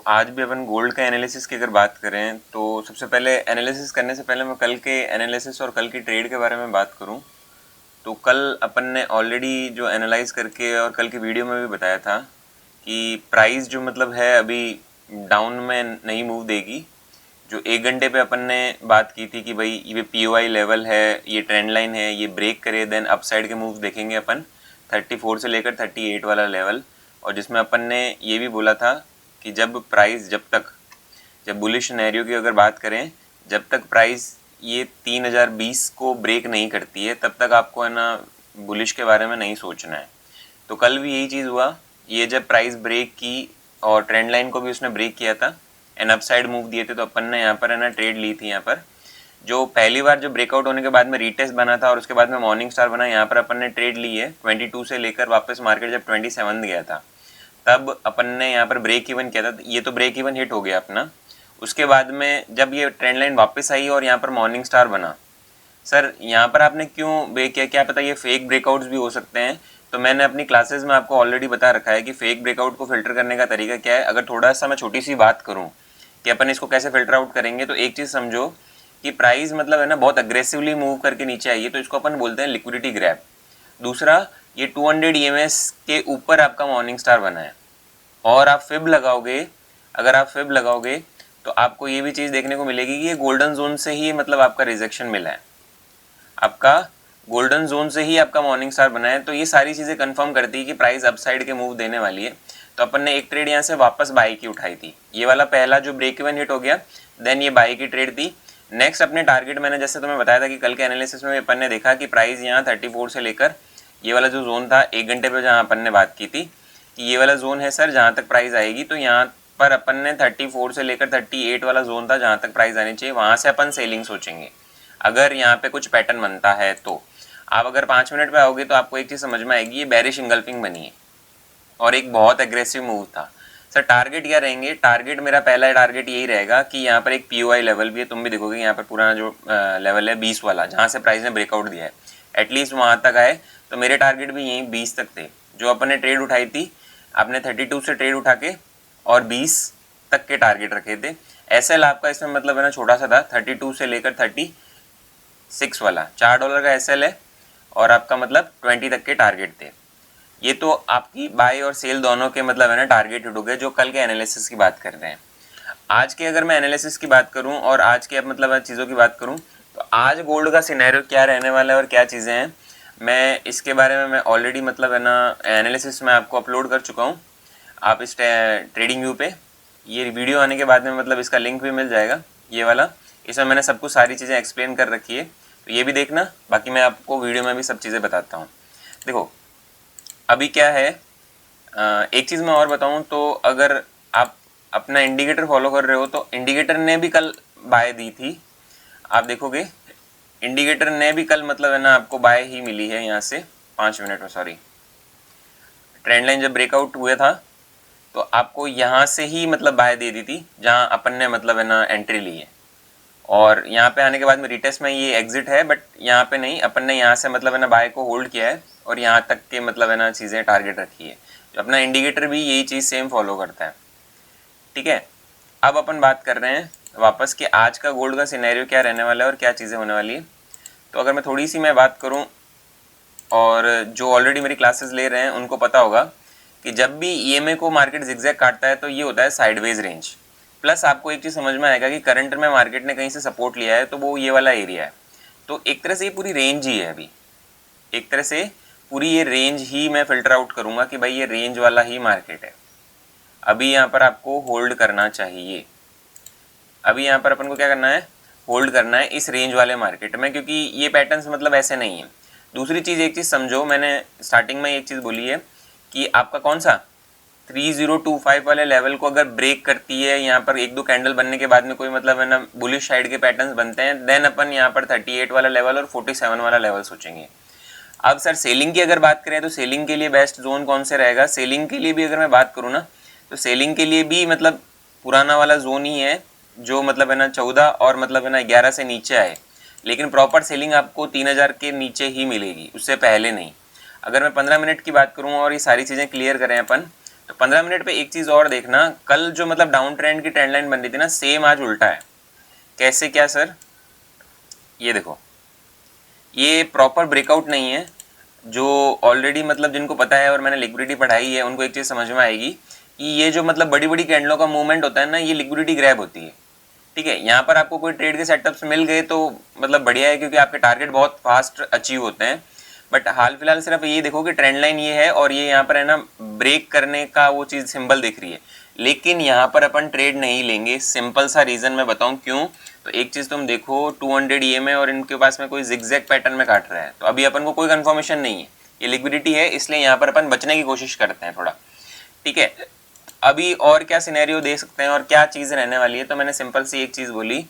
आज भी अपन गोल्ड का एनालिसिस की अगर बात करें तो सबसे पहले एनालिसिस करने से पहले मैं कल के एनालिसिस और कल की ट्रेड के बारे में बात करूं तो कल अपन ने ऑलरेडी जो एनालाइज करके और कल की वीडियो में भी बताया था कि प्राइस जो मतलब है अभी डाउन में नहीं मूव देगी। जो 1 घंटे पे अपन ने बात की थी कि भाई ये POI लेवल है, ये ट्रेंड लाइन है, ये ब्रेक करे देन अपसाइड के मूव देखेंगे अपन 34 से लेकर 38 वाला लेवल। और जिसमें अपन ने ये भी बोला था कि जब बुलिश सिनेरियो की अगर बात करें, जब तक प्राइस ये 3020 को ब्रेक नहीं करती है तब तक आपको है ना बुलिश के बारे में नहीं सोचना है। तो कल भी यही चीज़ हुआ, ये जब प्राइस ब्रेक की और ट्रेंड लाइन को भी उसने ब्रेक किया था एंड अपसाइड मूव दिए थे, तो अपन ने यहाँ पर है ना ट्रेड ली थी। यहाँ पर जो पहली बार जो ब्रेकआउट होने के बाद में रीटेस्ट बना था और उसके बाद में मॉर्निंग स्टार बना, यहाँ पर अपन ने ट्रेड ली है 22 से लेकर वापस मार्केट जब 27 गया था तब अपन ने यहाँ पर ब्रेक इवन किया था। ये तो ब्रेक इवन हिट हो गया अपना। उसके बाद में जब ये ट्रेंड लाइन वापस आई और यहाँ पर मॉर्निंग स्टार बना, सर यहाँ पर आपने क्यों ब्रेक किया, क्या पता ये फेक ब्रेकआउट्स भी हो सकते हैं। तो मैंने अपनी क्लासेस में आपको ऑलरेडी बता रखा है कि फेक ब्रेकआउट को फिल्टर करने का तरीका क्या है। अगर थोड़ा सा मैं छोटी सी बात करूँ कि अपन इसको कैसे फिल्टर आउट करेंगे, तो एक चीज़ समझो कि प्राइस मतलब है ना बहुत अग्रेसिवली मूव करके नीचे आई है तो इसको अपन बोलते हैं लिक्विडिटी ग्रैब। दूसरा, ये 200 EMS के ऊपर आपका मॉर्निंग स्टार बना है और आप फिब लगाओगे, अगर आप फिब लगाओगे तो आपको ये भी चीज़ देखने को मिलेगी कि ये गोल्डन जोन से ही मतलब आपका रिजेक्शन मिला है, आपका गोल्डन जोन से ही आपका मॉर्निंग स्टार बना है। तो ये सारी चीज़ें कंफर्म करती है कि प्राइस अपसाइड के मूव देने वाली है। तो अपन ने एक ट्रेड यहाँ से वापस बाई की उठाई थी, ये वाला पहला जो ब्रेक इवन हिट हो गया, देन ये बाई की ट्रेड थी। नेक्स्ट अपने टारगेट मैंने जैसे तुम्हें बताया था कि कल के एनालिसिस में अपन ने देखा कि प्राइस यहाँ 34 से लेकर ये वाला जो जोन था 1 घंटे पे जहाँ अपन ने बात की थी कि ये वाला जोन है सर जहाँ तक प्राइस आएगी, तो यहाँ पर अपन ने 34 से लेकर 38 वाला जोन था जहाँ तक प्राइस आनी चाहिए, वहाँ से अपन सेलिंग सोचेंगे अगर यहाँ पे कुछ पैटर्न बनता है। तो आप अगर 5 मिनट पे आओगे तो आपको एक चीज़ समझ में आएगी, ये बेरिश इंगल्फिंग बनी है और एक बहुत एग्रेसिव मूव था। सर टारगेट क्या रहेंगे, टारगेट मेरा पहला टारगेट यही रहेगा कि यहाँ पर एक POI लेवल भी है, तुम भी देखोगे यहाँ पर पुराना जो लेवल है 20 वाला जहाँ से प्राइस ने ब्रेकआउट दिया है, एटलीस्ट वहाँ तक आए। तो मेरे टारगेट भी यहीं 20 तक थे। जो अपन ने ट्रेड उठाई थी, आपने 32 से ट्रेड उठा के और 20 तक के टारगेट रखे थे। SL आपका इसमें मतलब है ना छोटा सा था, 32 से लेकर 36 वाला $4 का SL है और आपका मतलब 20 तक के टारगेट थे। ये तो आपकी बाय और सेल दोनों के मतलब है ना टारगेट हिट हो गए जो कल के एनालिसिस की बात कर रहे हैं। आज के अगर मैं एनालिसिस की बात करूं और आज के मतलब चीज़ों की बात करूं तो आज गोल्ड का सिनेरियो क्या रहने वाला है और क्या चीज़ें हैं, मैं इसके बारे में मैं ऑलरेडी मतलब है ना एनालिसिस में आपको अपलोड कर चुका हूं। आप इस ट्रेडिंग व्यू पे ये वीडियो आने के बाद में मतलब इसका लिंक भी मिल जाएगा, ये वाला। इसमें मैंने सब कुछ सारी चीज़ें एक्सप्लेन कर रखी है, तो ये भी देखना। बाकी मैं आपको वीडियो में भी सब चीज़ें बताता हूँ। देखो अभी क्या है, एक चीज़ मैं और बताऊँ तो अगर आप अपना इंडिकेटर फॉलो कर रहे हो तो इंडिकेटर ने भी कल बाय दी थी। आप देखोगे इंडिकेटर ने भी कल मतलब है ना आपको बाय ही मिली है यहाँ से 5 मिनट में, सॉरी ट्रेंड लाइन जब ब्रेकआउट हुआ था तो आपको यहाँ से ही मतलब बाय दे दी थी जहाँ अपन ने मतलब है ना एंट्री ली है। और यहाँ पे आने के बाद में रिटेस्ट में ये एग्जिट है, बट यहाँ पे नहीं, अपन ने यहाँ से मतलब है ना बाय को होल्ड किया है और यहाँ तक के मतलब है ना चीज़ें टारगेट रखी है। तो अपना इंडिकेटर भी यही चीज़ सेम फॉलो करता है, ठीक है। अब अपन बात कर रहे हैं वापस कि आज का गोल्ड का सिनेरियो क्या रहने वाला है और क्या चीज़ें होने वाली है। तो अगर मैं थोड़ी सी मैं बात करूँ, और जो ऑलरेडी मेरी क्लासेस ले रहे हैं उनको पता होगा कि जब भी EMA को मार्केट जिगजैग काटता है तो ये होता है साइडवेज रेंज। प्लस आपको एक चीज़ समझ में आएगा कि करंट में मार्केट ने कहीं से सपोर्ट लिया है तो वो ये वाला एरिया है। तो एक तरह से ये पूरी रेंज ही है, अभी एक तरह से पूरी ये रेंज ही मैं फिल्टर आउट करूँगा कि भाई ये रेंज वाला ही मार्केट है। अभी यहाँ पर आपको होल्ड करना चाहिए, अभी यहाँ पर अपन को क्या करना है, होल्ड करना है इस रेंज वाले मार्केट में, क्योंकि ये पैटर्न्स मतलब ऐसे नहीं है। दूसरी चीज़, एक चीज़ समझो, मैंने स्टार्टिंग में एक चीज़ बोली है कि आपका कौन सा 3025 वाले लेवल को अगर ब्रेक करती है, यहाँ पर एक दो कैंडल बनने के बाद में कोई मतलब है ना बुलिश साइड के पैटर्न्स बनते हैं, देन अपन यहाँ पर 38 वाला लेवल और 47 वाला लेवल सोचेंगे। अब सर सेलिंग की अगर बात करें तो सेलिंग के लिए बेस्ट जोन कौन से रहेगा, सेलिंग के लिए भी अगर मैं बात करूँ ना तो सेलिंग के लिए भी मतलब पुराना वाला जोन ही है जो मतलब है ना 14 और मतलब है ना 11 से नीचे आए, लेकिन प्रॉपर सेलिंग आपको 3000 के नीचे ही मिलेगी, उससे पहले नहीं। अगर मैं 15 मिनट की बात करूँ और ये सारी चीज़ें क्लियर करें अपन, तो 15 मिनट पे एक चीज़ और देखना, कल जो मतलब डाउन ट्रेंड की ट्रेंड लाइन बन रही थी ना, सेम आज उल्टा है। कैसे, क्या सर? ये देखो, ये प्रॉपर ब्रेकआउट नहीं है। जो ऑलरेडी मतलब जिनको पता है और मैंने लिक्विडिटी पढ़ाई है उनको एक चीज़ समझ में आएगी कि ये जो मतलब बड़ी बड़ी कैंडलों का मूवमेंट होता है ना, ये लिक्विडिटी ग्रैब होती है। ठीक है, यहाँ पर आपको कोई ट्रेड के सेटअप्स मिल गए तो मतलब बढ़िया है, क्योंकि आपके टारगेट बहुत फास्ट अचीव होते हैं। बट हाल फिलहाल सिर्फ ये देखो कि ट्रेंड लाइन ये है और ये यहाँ पर है ना ब्रेक करने का वो चीज़ सिंबल दिख रही है, लेकिन यहाँ पर अपन ट्रेड नहीं लेंगे। सिंपल सा रीज़न मैं बताऊँ क्यों। तो एक चीज़ तुम देखो, 200 EMA और इनके पास में कोई जिगजैग पैटर्न में काट रहा है, तो अभी अपन को कोई कंफर्मेशन नहीं है, ये लिक्विडिटी है, इसलिए यहाँ पर अपन बचने की कोशिश करते हैं थोड़ा। ठीक है, अभी और क्या सिनेरियो दे सकते हैं और क्या चीज़ रहने वाली है। तो मैंने सिंपल सी एक चीज़ बोली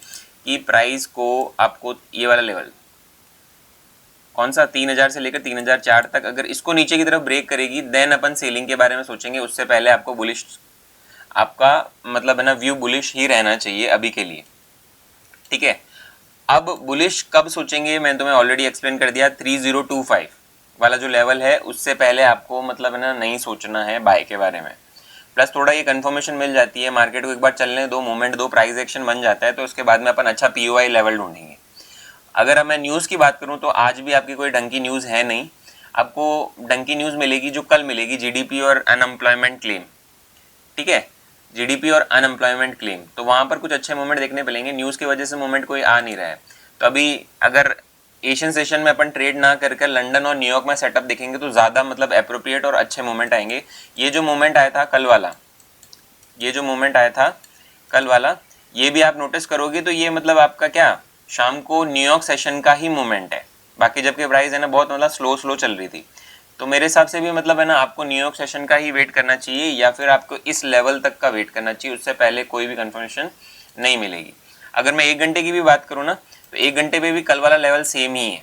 कि प्राइस को आपको ये वाला लेवल कौन सा, 3000 से लेकर 3004 तक, अगर इसको नीचे की तरफ ब्रेक करेगी देन अपन सेलिंग के बारे में सोचेंगे। उससे पहले आपको बुलिश, आपका मतलब है ना व्यू बुलिश ही रहना चाहिए अभी के लिए। ठीक है, अब बुलिश कब सोचेंगे मैंने तुम्हें ऑलरेडी एक्सप्लेन कर दिया। 3025 वाला जो लेवल है उससे पहले आपको मतलब है ना नहीं सोचना है बाय के बारे में। प्लस थोड़ा ये कंफर्मेशन मिल जाती है, मार्केट को एक बार चलने दो, मूवमेंट दो, प्राइस एक्शन बन जाता है, तो उसके बाद में अपन अच्छा POI लेवल ढूंढेंगे। अगर मैं न्यूज़ की बात करूं तो आज भी आपकी कोई ढंग की न्यूज़ है नहीं। आपको ढंग की न्यूज़ मिलेगी जो कल मिलेगी, GDP और अनएम्प्लॉयमेंट क्लेम। ठीक है, GDP और अनएम्प्लॉयमेंट क्लेम, तो वहाँ पर कुछ अच्छे मूवमेंट देखने मिलेंगे। न्यूज़ की वजह से मूवमेंट कोई आ नहीं रहा है। तो अभी अगर एशियन सेशन में अपन ट्रेड ना कर लंदन और न्यूयॉर्क में सेटअप देखेंगे तो ज़्यादा मतलब अप्रोप्रिएट और अच्छे मूवमेंट आएंगे। ये जो मूवमेंट आया था कल वाला, ये जो मूवमेंट आया था कल वाला, ये भी आप नोटिस करोगे तो ये मतलब आपका क्या, शाम को न्यूयॉर्क सेशन का ही मूवमेंट है। बाकी जबकि प्राइस है ना बहुत मतलब स्लो चल रही थी। तो मेरे हिसाब से भी मतलब है ना आपको न्यूयॉर्क सेशन का ही वेट करना चाहिए, या फिर आपको इस लेवल तक का वेट करना चाहिए, उससे पहले कोई भी कंफर्मेशन नहीं मिलेगी। अगर मैं 1 घंटे की भी बात करूँ ना, तो 1 घंटे पे भी कल वाला लेवल सेम ही है।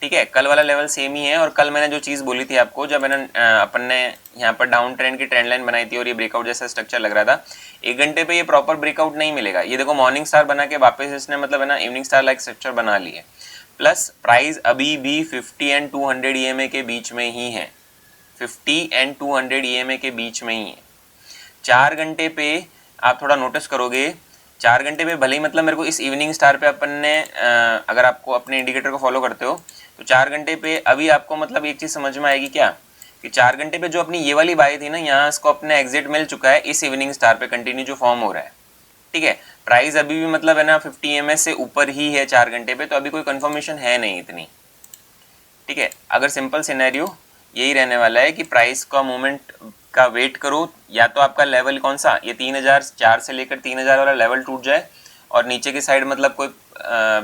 ठीक है, कल वाला लेवल सेम ही है। और कल मैंने जो चीज़ बोली थी आपको, जब मैंने अपन ने यहाँ पर डाउन ट्रेंड की ट्रेंड लाइन बनाई थी और ये ब्रेकआउट जैसा स्ट्रक्चर लग रहा था, 1 घंटे पे ये प्रॉपर ब्रेकआउट नहीं मिलेगा। ये देखो मॉर्निंग स्टार बना के वापस इसने मतलब है ना इवनिंग स्टार लाइक स्ट्रक्चर बना ली है। प्लस प्राइस अभी भी 50 एंड 200 EMA के बीच में ही है, 50 एंड 200 EMA के बीच में ही है। 4 घंटे पे आप थोड़ा नोटिस करोगे, 4 घंटे पे भले ही मतलब मेरे को इस इवनिंग स्टार पे अपन ने अगर आपको अपने इंडिकेटर को फॉलो करते हो तो 4 घंटे पे अभी आपको मतलब एक चीज़ समझ में आएगी क्या, कि 4 घंटे पे जो अपनी ये वाली बाई थी ना, यहाँ इसको अपने एग्जिट मिल चुका है इस इवनिंग स्टार पे कंटिन्यू जो फॉर्म हो रहा है। ठीक है, प्राइस अभी भी मतलब है ना 50 EMA से ऊपर ही है 4 घंटे पे, तो अभी कोई कंफर्मेशन है नहीं इतनी। ठीक है, अगर सिंपल सिनेरियो यही रहने वाला है कि प्राइस का मूवमेंट का वेट करो, या तो आपका लेवल कौन सा, ये 3004 से लेकर 3000 वाला लेवल टूट जाए और नीचे की साइड मतलब कोई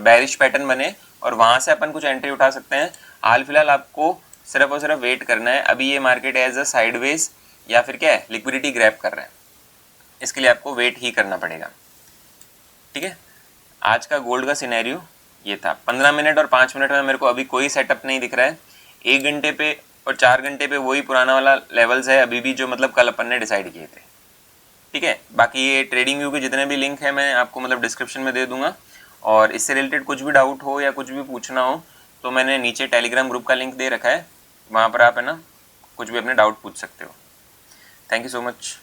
बैरिश पैटर्न बने और वहाँ से अपन कुछ एंट्री उठा सकते हैं। हाल फिलहाल आपको सिर्फ और सिर्फ वेट करना है। अभी ये मार्केट एज अ साइडवेज या फिर क्या है, लिक्विडिटी ग्रैब कर रहा है, इसके लिए आपको वेट ही करना पड़ेगा। ठीक है, आज का गोल्ड का सिनेरियो ये था। 15 मिनट और 5 मिनट में मेरे को अभी कोई सेटअप नहीं दिख रहा है। 1 घंटे पे और 4 घंटे पे वही पुराना वाला लेवल्स है अभी भी, जो मतलब कल अपन ने डिसाइड किए थे। ठीक है, बाकी ये ट्रेडिंग व्यू के जितने भी लिंक है मैं आपको मतलब डिस्क्रिप्शन में दे दूंगा, और इससे रिलेटेड कुछ भी डाउट हो या कुछ भी पूछना हो तो मैंने नीचे टेलीग्राम ग्रुप का लिंक दे रखा है, वहाँ पर आप है ना कुछ भी अपने डाउट पूछ सकते हो। Thank you so much.